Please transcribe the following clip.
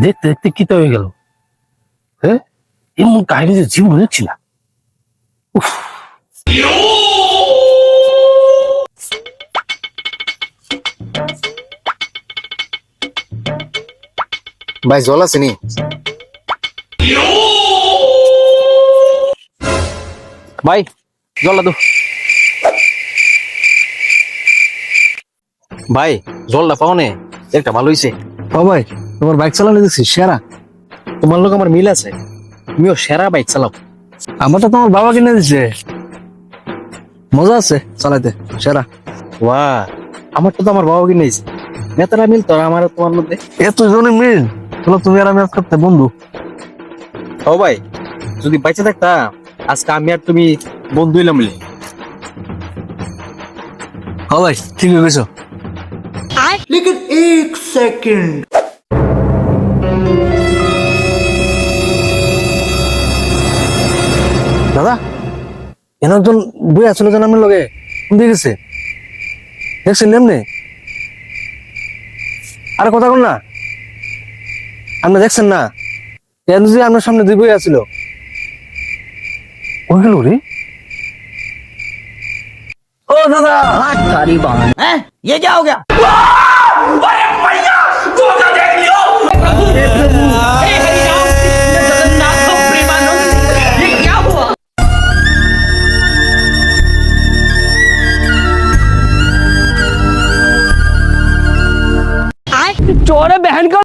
দেখতে দেখতে কি হয়ে গেল। হ্যাঁ, এমন কাহিনী যে জীবনে দেখছি না। উফ। ভাই জল আছে নি? ভাই জলটা দো। ভাই জলটা পাও নে, একটা ভালো হইছে। ও ভাই, তোমার বাইক চালানো দেখছি সেরা। তোমার লোক আমার মিল আছে, তুমিও সেরা বাইক চালাও। আমারটা তোমার বাবা কিনে দিছে, মজা আছে চালাইতে, সেরা। বাহ, আমারটা তো আমার বাবা কিনে দিয়েছে। নেতারা মিল তো আমার আর তোমার মধ্যে। এত জনে মিল, চলো তুমি আর আমি আজকে বন্ধু। ও ভাই, যদি বাইচে থাকতাম আজকে আমি আর তুমি বন্ধু হইলাম মিলে। ও ভাই ঠিক হয়ে গেছো। लेकिन एक सेकंड। দাদা, এন একজন বই আসলে যেন আমার লগে দিয়ে গেছে, দেখছেন এমনি? আরে কথা বল না, আপনি দেখছেন না? এন যে আপনার সামনে দুই বই আছিল, ওই গেল রে। ও দাদা, सारी बात है, ये क्या हो गया? चोर है बहन का